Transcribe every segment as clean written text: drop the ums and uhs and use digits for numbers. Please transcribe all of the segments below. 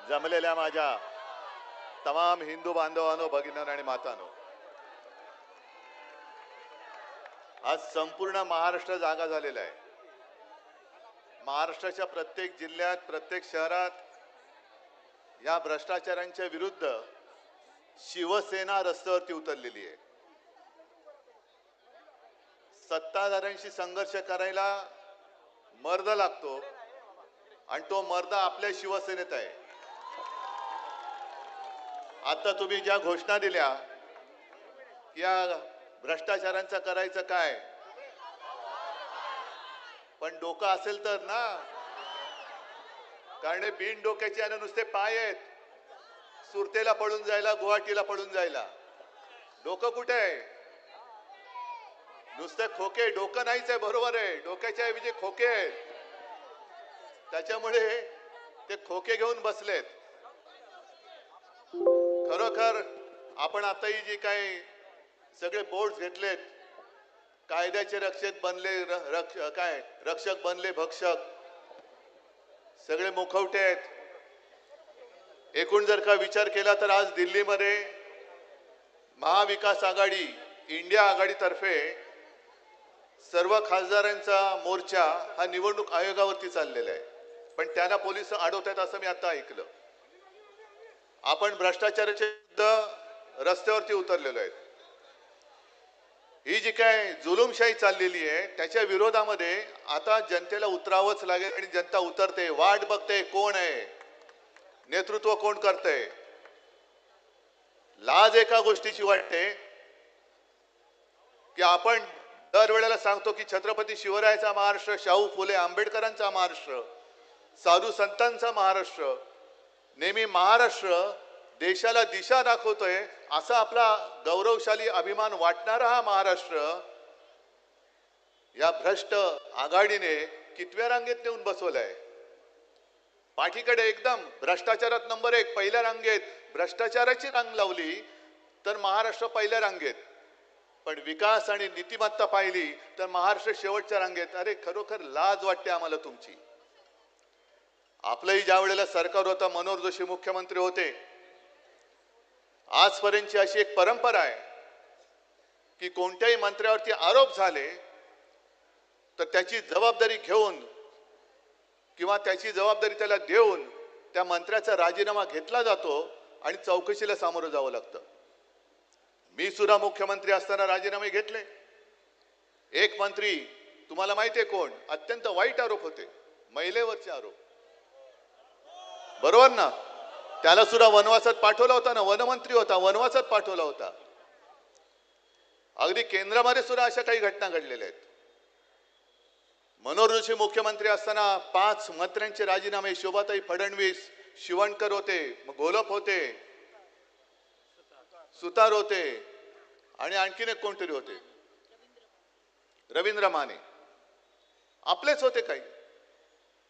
जमलेल्या माझ्या तमाम हिंदू बांधवांनो, भगिनींनो आणि मातांनो, आज संपूर्ण महाराष्ट्र जागा झालेला आहे. महाराष्ट्राच्या प्रत्येक जिल्ह्यात, प्रत्येक शहरात या भ्रष्टाचारांच्या विरुद्ध शिवसेना रस्त्यावरती उतरलेली आहे. सत्ताधाऱ्यांशी संघर्ष करायला मर्द लागतो आणि तो मर्द आपल्या शिवसेनेत आहे. आता तुम्ही ज्या घोषणा दिल्या या भ्रष्टाचारांचं करायचं काय, पण डोकं असेल तर ना, कारण बिन डोक्याचे आणि नुसते पाय आहेत. सुरतेला पळून जायला, गुवाहाटीला पळून जायला डोकं कुठे आहे? नुसते खोके. डोकं नाहीच आहे, बरोबर आहे, डोक्याच्या ऐवजी खोके आहेत. त्याच्यामुळे ते खोके घेऊन बसलेत. खरोखर आपण आताही जी काही सगळे बोर्ड घेतलेत, कायद्याचे रक्षक बनले, रक्षक बनले भक्षक, सगळे मुखवटे आहेत. एकूण जर का विचार केला तर आज दिल्लीमध्ये महाविकास आघाडी, इंडिया आघाडीतर्फे सर्व खासदारांचा मोर्चा हा निवडणूक आयोगावरती चाललेला आहे. पण त्यांना पोलीस अडवतात असं मी आता ऐकलं. आपण भ्रष्टाचाराच्या विरुद्ध रस्त्यावरती उतरलेलो आहे. ही जी काय जुलूमशाही चाललेली आहे त्याच्या विरोधामध्ये आता जनतेला उतरावंच लागेल आणि जनता उतरते. वाट बघते कोण आहे, नेतृत्व कोण करतंय. लाज एका गोष्टीची वाटते की आपण दरवेळेला सांगतो की छत्रपती शिवरायाचा महाराष्ट्र, शाहू फुले आंबेडकरांचा महाराष्ट्र, साधू संतांचा महाराष्ट्र, नेहमी महाराष्ट्र देशाला दिशा दाखवतोय असा आपला गौरवशाली अभिमान वाटणारा हा महाराष्ट्र या भ्रष्ट आघाडीने कितव्या रांगेत नेऊन बसवलाय. पाठीकडे एकदम भ्रष्टाचारात नंबर 1 पहिल्या रांगेत भ्रष्टाचाराची रांग लावली तर महाराष्ट्र पहिल्या रांगेत, पण विकास आणि नीतिमत्ता पाहिली तर महाराष्ट्र शेवटच्या रांगेत. अरे खरोखर लाज वाटते आम्हाला तुमची. आपलंही ज्या वेळेला सरकार होतं, मनोहर जोशी मुख्यमंत्री होते, आजपर्यंतची अशी एक परंपरा आहे की कोणत्याही मंत्र्यावरती आरोप झाले तर त्याची जबाबदारी घेऊन किंवा त्याची जबाबदारी त्याला देऊन त्या मंत्र्याचा राजीनामा घेतला जातो आणि चौकशीला सामोरं जावं लागतं. मी सुद्धा मुख्यमंत्री असताना राजीनामे घेतले. एक मंत्री तुम्हाला माहिती आहे कोण, अत्यंत वाईट आरोप होते, महिलेवरचे आरोप, बरोबर ना. त्याला सुद्धा वनवासात पाठवला होता ना, वनमंत्री होता, वनवासात पाठवला होता. अगदी केंद्रामध्ये सुद्धा अशा काही घटना घडलेल्या आहेत. मनोहर जोशी मुख्यमंत्री असताना 5 मंत्र्यांचे राजीनामे, शोभाताई फडणवीस, शिवणकर होते, घोलप होते, सुतार होते आणि आणखीन एक कोणतरी होते, रवींद्र माने, आपलेच होते काही.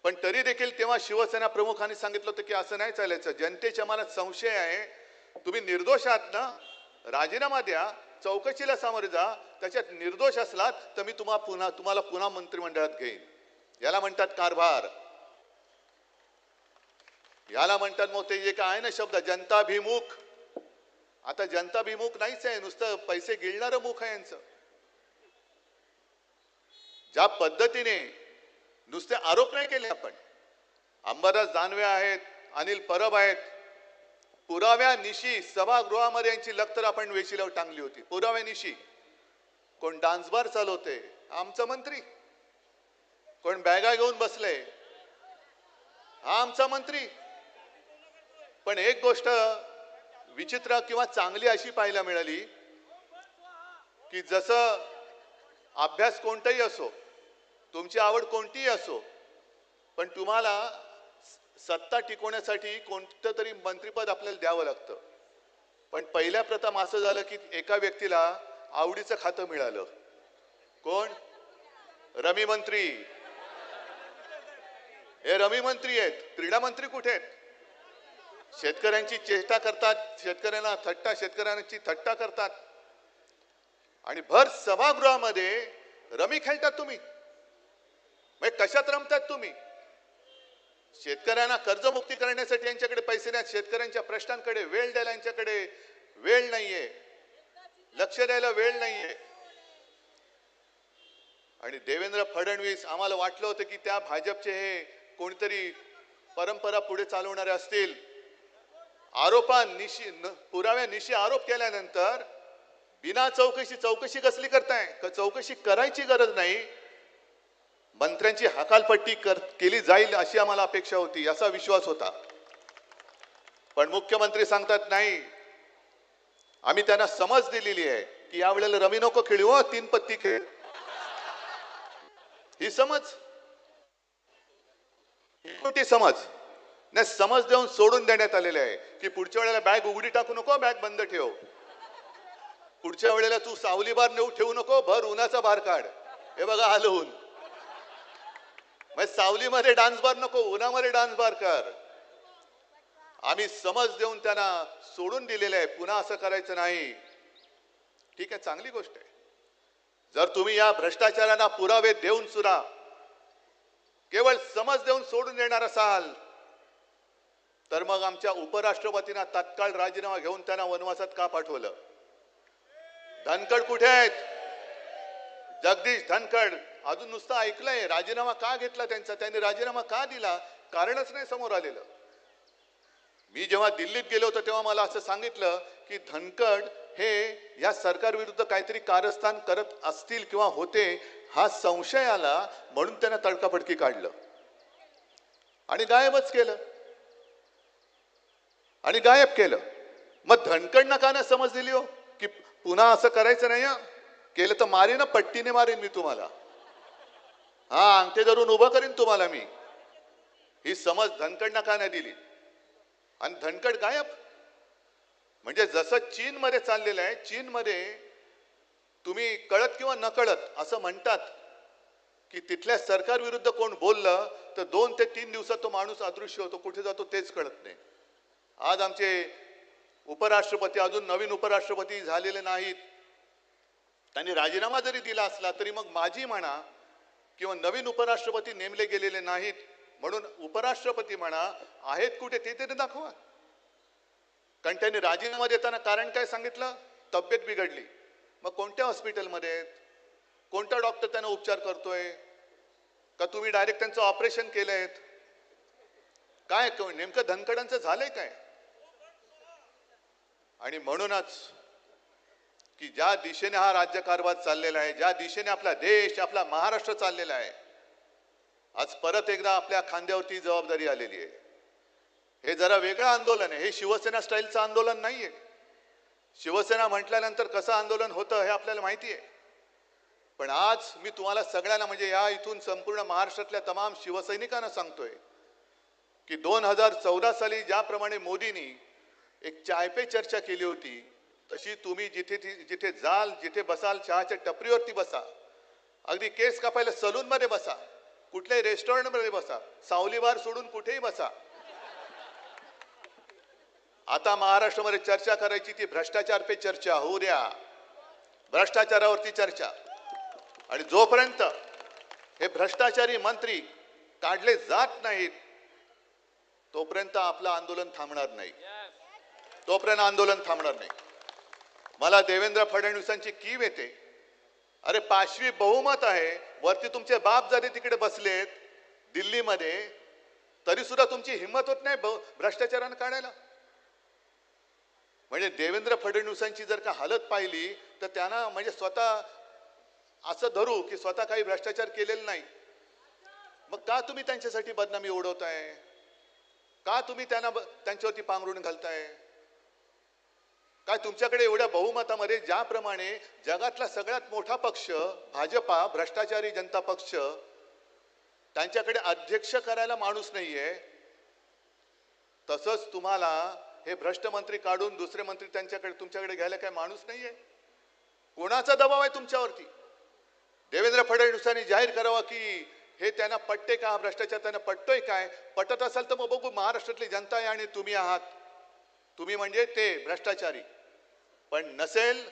पण तरी देखील तेव्हा शिवसेना प्रमुखांनी सांगितलं होतं की असं नाही चालायचं. जनतेच्या मनात संशय आहे, तुम्ही निर्दोष आहात ना, राजीनामा द्या, चौकशीला सामोरे जा, त्याच्यात निर्दोष असलात तर मी तुम्हाला पुन्हा मंत्रिमंडळात घेईन. याला म्हणतात कारभार, याला म्हणतात मग ते जे काय आहे ना शब्द जनताभिमुख. आता जनताभिमुख नाहीच आहे, नुसतं पैसे गिळणारं मुख आहे यांचं. ज्या पद्धतीने नुसते आरोप नाही केले आपण, अंबादास दानवे आहेत, अनिल परब आहेत, पुराव्यानिशी सभागृहामध्ये यांची लखतर आपण वेशीला टांगली होती. पुराव्यानिशी कोण डान्स बार चालवते, आमचा मंत्री. कोण बॅगा घेऊन बसले, हा आमचा मंत्री. पण एक गोष्ट विचित्र किंवा चांगली अशी पाहायला मिळाली की जसं अभ्यास कोणताही असो, तुमची आवड कोणतीही असो, पण तुम्हाला सत्ता टिकवण्यासाठी कोणतं तरी मंत्रिपद आपल्याला द्यावं लागतं. पण पहिल्या प्रथम असं झालं की एका व्यक्तीला आवडीचं खातं मिळालं. कोण? रमी मंत्री. हे रमी मंत्री आहेत. क्रीडा मंत्री कुठे आहेत? शेतकऱ्यांची चेष्टा करतात, शेतकऱ्यांची थट्टा करतात आणि भर सभागृहामध्ये रमी खेळतात तुम्ही. कशात रमतात तुम्ही? शेतकऱ्यांना कर्जमुक्ती करण्यासाठी यांच्याकडे पैसे नाहीत, शेतकऱ्यांच्या प्रश्नांकडे वेळ द्यायला यांच्याकडे वेळ नाहीये, लक्ष द्यायला वेळ नाहीये. आणि देवेंद्र फडणवीस, आम्हाला वाटलं होतं की त्या भाजपचे हे कोणतरी परंपरा पुढे चालवणारे असतील. आरोपानिशी पुराव्यानिशी आरोप केल्यानंतर बिना चौकशी कसली करताय? चौकशी करायची गरज नाही, मंत्र्यांची हकालपट्टी केली जाईल अशी आम्हाला अपेक्षा होती, असा विश्वास होता. पण मुख्यमंत्री सांगतात नाही, आम्ही त्यांना समज दिलेली आहे की यावेळेला रमी नको खेळू, हो 3 पत्ती खेळ. ही समज, ही कोणती समज नाही, समज देऊन सोडून देण्यात आलेले आहे की पुढच्या वेळेला बॅग उघडी टाकू नको, बॅग बंद ठेव. पुढच्या वेळेला तू सावली बार नेऊ ठेवू नको, भर उन्हाचा बार काढ. हे बघा आलं ऊन, सावलीमध्ये डान्स बार नको, उन्हामध्ये डान्स बार कर. आम्ही समज देऊन त्यांना सोडून दिलेले आहे, पुन्हा असं करायचं नाही. ठीक आहे, चांगली गोष्ट आहे. जर तुम्ही या भ्रष्टाचारांना पुरावे देऊन सुद्धा केवळ समज देऊन सोडून देणार असाल तर मग आमच्या उपराष्ट्रपतींना तात्काळ राजीनामा घेऊन त्यांना वनवासात का पाठवलं? धनखड कुठे आहेत? जगदीश धनखड अजून नुसतं ऐकलंय, राजीनामा का घेतला त्यांचा, त्यांनी राजीनामा का दिला? कारणच नाही समोर आलेलं. मी जेव्हा दिल्लीत गेलो होतो तेव्हा मला असं सांगितलं की धनखड हे या सरकार विरुद्ध काहीतरी कारस्थान करत असतील किंवा होते, हा संशय आला म्हणून त्यांना तडकाफडकी काढलं आणि गायबच केलं आणि गायब केलं. मग धनखडना का नाही समज दिली हो की पुन्हा असं करायचं नाही, केलं तर मारीन, पट्टीने मारीन मी तुम्हाला, हा अंगठे धरून उभं करीन तुम्हाला मी. ही समज धनखडना का नाही दिली? आणि धनखड गायब. म्हणजे जसं चीनमध्ये चाललेलं आहे, चीनमध्ये तुम्ही कळत किंवा नकळत असं म्हणतात की तिथल्या सरकार विरुद्ध कोण बोललं तर 2 ते 3 दिवसात तो माणूस अदृश्य होतो, कुठे जातो तेच कळत नाही. आज आमचे उपराष्ट्रपती, अजून नवीन उपराष्ट्रपती झालेले नाहीत, त्यांनी राजीनामा जरी दिला असला तरी मग माझी म्हणा किंवा नवीन उपराष्ट्रपती नेमले गेलेले नाहीत म्हणून उपराष्ट्रपती म्हणा आहेत कुठे ते तरी दाखवा. कारण त्यांनी राजीनामा देताना कारण काय सांगितलं? तब्येत बिघडली. मग कोणत्या हॉस्पिटलमध्ये आहेत? कोणता डॉक्टर त्यांना उपचार करतोय? का तुम्ही डायरेक्ट त्यांचं ऑपरेशन केलंय? काय नेमकं धनखडांचं झालंय काय? आणि म्हणूनच की ज्या दिशेने हा राज्यकारभार चाललेला आहे, ज्या दिशेने आपला देश, आपला महाराष्ट्र चाललेला आहे, आज परत एकदा आपल्या खांद्यावरती जबाबदारी आलेली आहे. हे जरा वेगळं आंदोलन आहे, हे शिवसेना स्टाईलचं आंदोलन नाहीये. शिवसेना म्हटल्यानंतर कसं आंदोलन होतं हे आपल्याला माहिती आहे. पण आज मी तुम्हाला सगळ्यांना, म्हणजे या इथून संपूर्ण महाराष्ट्रातल्या तमाम शिवसैनिकांना सांगतोय की 2014 साली ज्याप्रमाणे मोदींनी एक चाय पे चर्चा केली होती, तशी तुम्ही जिथे जाल, जिथे बसाल, चहाच्या टपरीवरती बसा, अगदी केस कापायला सलून मध्ये बसा, कुठल्याही रेस्टॉरंट मध्ये बसा, सावली बार सोडून कुठेही बसा. आता महाराष्ट्रामध्ये चर्चा करायची ती भ्रष्टाचार पे चर्चा होऊ द्या, भ्रष्टाचारावरती चर्चा. आणि जोपर्यंत हे भ्रष्टाचारी मंत्री काढले जात नाहीत तोपर्यंत आपलं आंदोलन थांबणार नाही, तोपर्यंत आंदोलन थांबणार नाही. मला देवेंद्र फडणवीसांची कीव येते. अरे 5वी बहुमत आहे, वरती तुमचे बाप जरी तिकडे बसलेत दिल्लीमध्ये, तरी सुद्धा तुमची हिंमत होत नाही भ्रष्टाचारानं काढायला. म्हणजे देवेंद्र फडणवीसांची जर का हालत पाहिली तर त्यांना म्हणजे स्वतः असं धरू की स्वतः काही भ्रष्टाचार केलेला नाही. मग का तुम्ही त्यांच्यासाठी बदनामी उडवताय? का तुम्ही त्यांच्यावरती पांघरून घालताय? काय तुमच्याकडे एवढ्या बहुमतामध्ये, ज्याप्रमाणे जगातला सगळ्यात मोठा पक्ष भाजपा, भ्रष्टाचारी जनता पक्ष, त्यांच्याकडे अध्यक्ष करायला माणूस नाहीये, तसंच तुम्हाला हे भ्रष्ट मंत्री काढून दुसरे मंत्री तुमच्याकडे घ्यायला काय माणूस नाहीये? कोणाचा दबाव आहे तुमच्यावरती? देवेंद्र फडणवीसांनी जाहीर करावं की हे त्यांना पटते का, हा भ्रष्टाचार त्यांना पटतोय काय? पटत असेल तर मग बघू, महाराष्ट्रातली जनता आहे आणि तुम्ही आहात, तुम्ही म्हणजे ते भ्रष्टाचारी. पण नसेल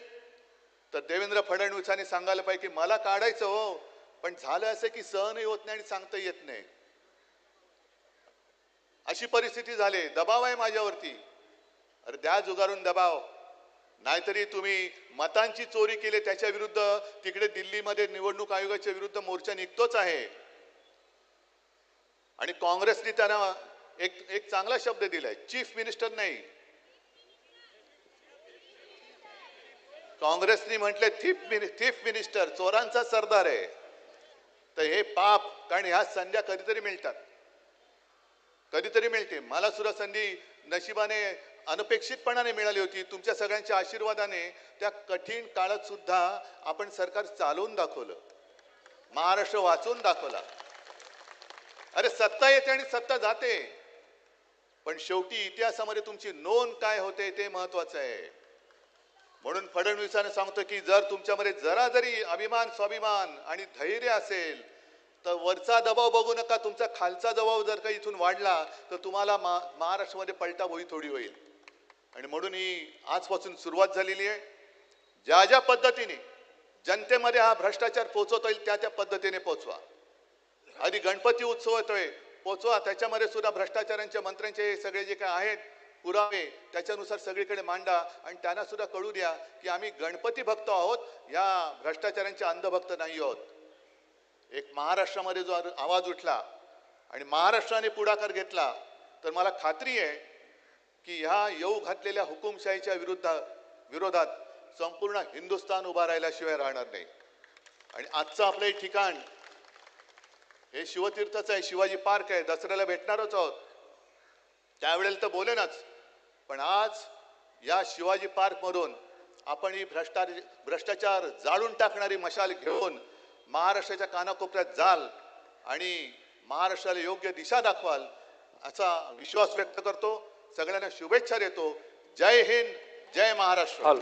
तर देवेंद्र फडणवीसांनी सांगायला पाहिजे की मला काढायचं हो, पण झालं असं की सहनही होत नाही आणि सांगता येत नाही. अशी परिस्थिती झाली, दबाव आहे माझ्यावरती. अरे द्या जुगारून दबाव. नाहीतरी तुम्ही मतांची चोरी केली त्याच्या विरुद्ध तिकडे दिल्लीमध्ये निवडणूक आयोगाच्या विरुद्ध मोर्चा निघतोच आहे. आणि काँग्रेसने त्यांना एक एक चांगला शब्द दिलाय, चीफ मिनिस्टर नाही, काँग्रेसने म्हटले थीफ मिनिस्टर, चोरांचा सरदार आहे. तर हे पाप, कारण ह्या संध्या कधीतरी मिळतात, कधीतरी मिळते. मला सुद्धा संधी नशिबाने अनपेक्षितपणाने मिळाली होती. तुमच्या सगळ्यांच्या आशीर्वादाने त्या कठीण काळात सुद्धा आपण सरकार चालवून दाखवलं, महाराष्ट्र वाचवून दाखवला. अरे सत्ता येते आणि सत्ता जाते, पण शेवटी इतिहासामध्ये तुमची नोंद काय होते ते महत्वाचं आहे. म्हणून फडणवीसांना सांगतो की जर तुमच्यामध्ये जरा जरी अभिमान, स्वाभिमान आणि धैर्य असेल तर वरचा दबाव बघू नका, तुमचा खालचा दबाव जर का इथून वाढला तर तुम्हाला महाराष्ट्रामध्ये पलटा भोई थोडी होईल. आणि म्हणून ही आजपासून सुरुवात झालेली आहे. ज्या ज्या पद्धतीने जनतेमध्ये हा भ्रष्टाचार पोहोचवता येईल त्या त्या पद्धतीने पोहोचवा. आधी गणपती उत्सव येतोय, पोहोचवा, त्याच्यामध्ये सुद्धा भ्रष्टाचारांच्या मंत्र्यांचे सगळे जे काय आहेत पुरावे त्याच्यानुसार सगळीकडे मांडा आणि त्यांना सुद्धा कळू द्या की आम्ही गणपती भक्त आहोत, या भ्रष्टाचारांचे अंधभक्त नाही आहोत. एक महाराष्ट्रामध्ये जो आवाज उठला आणि महाराष्ट्राने पुढाकार घेतला तर मला खात्री आहे की ह्या येऊ घातलेल्या हुकुमशाहीच्या विरोधात संपूर्ण हिंदुस्थान उभा राहिल्याशिवाय राहणार नाही. आणि आजचं आपलं हे ठिकाण हे शिवतीर्थच आहे, शिवाजी पार्क आहे, दसऱ्याला भेटणारच आहोत, त्यावेळेला तर बोलेनच. पण आज या शिवाजी पार्क मधून आपण ही भ्रष्टाचार जाळून टाकणारी मशाल घेऊन महाराष्ट्राच्या कानाकोपऱ्यात जाल आणि महाराष्ट्राला योग्य दिशा दाखवाल असा विश्वास व्यक्त करतो. सगळ्यांना शुभेच्छा देतो. जय हिंद, जय महाराष्ट्र.